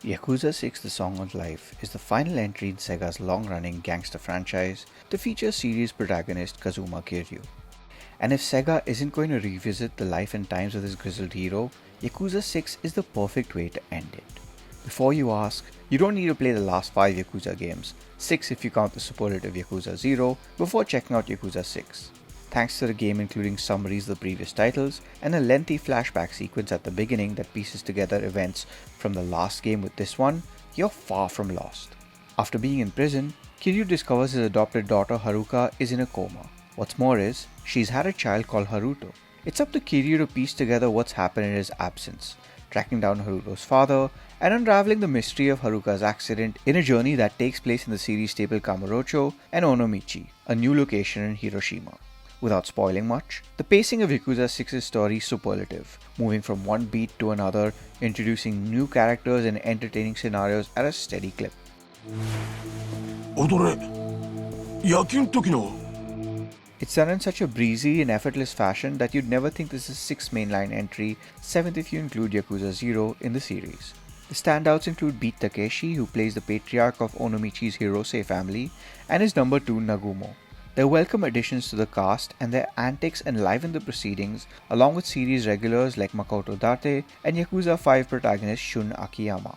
Yakuza 6 The Song of Life is the final entry in Sega's long-running gangster franchise to feature series protagonist Kazuma Kiryu. And if Sega isn't going to revisit the life and times of this grizzled hero, Yakuza 6 is the perfect way to end it. Before you ask, you don't need to play the last 5 Yakuza games, 6 if you count the superlative Yakuza 0, before checking out Yakuza 6. Thanks to the game including summaries of the previous titles and a lengthy flashback sequence at the beginning that pieces together events from the last game with this one, you're far from lost. After being in prison, Kiryu discovers his adopted daughter Haruka is in a coma. What's more is, she's had a child called Haruto. It's up to Kiryu to piece together what's happened in his absence, tracking down Haruto's father and unraveling the mystery of Haruka's accident in a journey that takes place in the series staple Kamurocho and Onomichi, a new location in Hiroshima. Without spoiling much, the pacing of Yakuza 6's story is superlative, moving from one beat to another, introducing new characters and entertaining scenarios at a steady clip. It's done in such a breezy and effortless fashion that you'd never think this is 6th mainline entry, 7th if you include Yakuza 0 in the series. The standouts include Beat Takeshi, who plays the patriarch of Onomichi's Hirose family, and his number 2 Nagumo. They're welcome additions to the cast, and their antics enliven the proceedings, along with series regulars like Makoto Date and Yakuza 5 protagonist Shun Akiyama.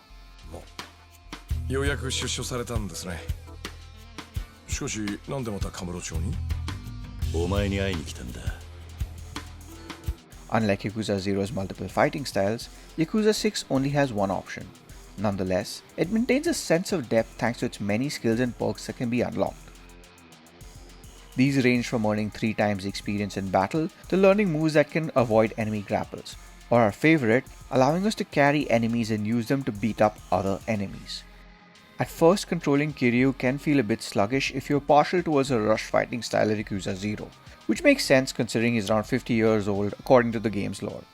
Unlike Yakuza 0's multiple fighting styles, Yakuza 6 only has one option. Nonetheless, it maintains a sense of depth thanks to its many skills and perks that can be unlocked. These range from earning 3 times the experience in battle to learning moves that can avoid enemy grapples, or our favorite, allowing us to carry enemies and use them to beat up other enemies. At first, controlling Kiryu can feel a bit sluggish if you're partial towards a rush fighting style of Yakuza 0, which makes sense considering he's around 50 years old according to the game's lore.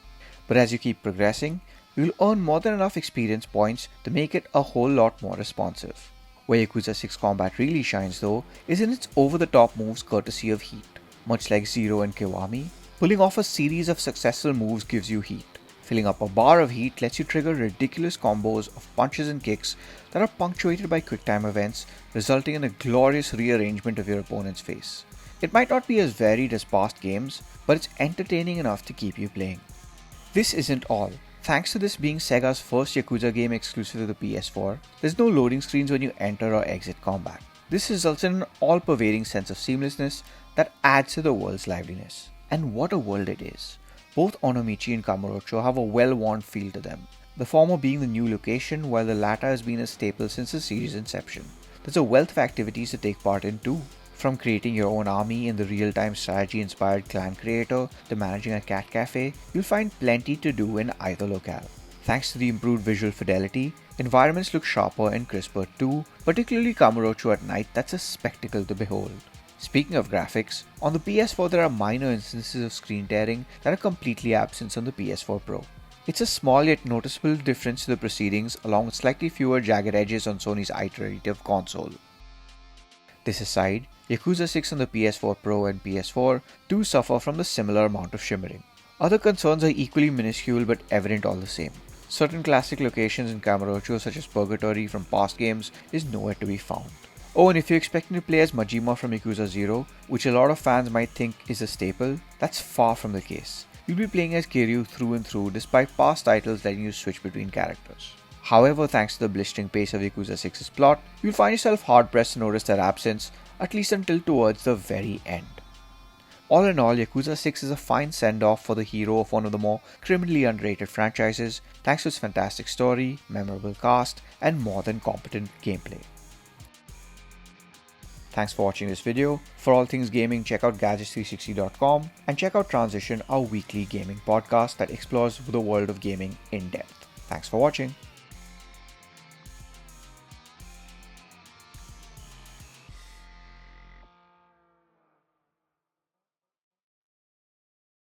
But as you keep progressing, you'll earn more than enough experience points to make it a whole lot more responsive. Where Yakuza 6 combat really shines though is in its over-the-top moves courtesy of heat. Much like Zero and Kiwami, pulling off a series of successful moves gives you heat. Filling up a bar of heat lets you trigger ridiculous combos of punches and kicks that are punctuated by quick-time events, resulting in a glorious rearrangement of your opponent's face. It might not be as varied as past games, but it's entertaining enough to keep you playing. This isn't all. Thanks to this being Sega's first Yakuza game exclusive to the PS4, there's no loading screens when you enter or exit combat. This results in an all-pervading sense of seamlessness that adds to the world's liveliness. And what a world it is. Both Onomichi and Kamurocho have a well-worn feel to them, the former being the new location while the latter has been a staple since the series' inception. There's a wealth of activities to take part in too. From creating your own army in the real-time strategy-inspired Clan Creator to managing a cat cafe, you'll find plenty to do in either locale. Thanks to the improved visual fidelity, environments look sharper and crisper too, particularly Kamurocho at night that's a spectacle to behold. Speaking of graphics, on the PS4 there are minor instances of screen tearing that are completely absent on the PS4 Pro. It's a small yet noticeable difference to the proceedings along with slightly fewer jagged edges on Sony's iterative console. This aside, Yakuza 6 on the PS4 Pro and PS4 do suffer from the similar amount of shimmering. Other concerns are equally minuscule but evident all the same. Certain classic locations in Kamurocho such as Purgatory from past games is nowhere to be found. Oh, and if you're expecting to play as Majima from Yakuza 0, which a lot of fans might think is a staple, that's far from the case. You'll be playing as Kiryu through and through despite past titles letting you switch between characters. However, thanks to the blistering pace of Yakuza 6's plot, you'll find yourself hard-pressed to notice their absence, at least until towards the very end. All in all, Yakuza 6 is a fine send-off for the hero of one of the more criminally underrated franchises, thanks to its fantastic story, memorable cast, and more than competent gameplay. Thanks for watching this video. For all things gaming, check out gadgets360.com and check out Transition, our weekly gaming podcast that explores the world of gaming in depth. Thanks for watching.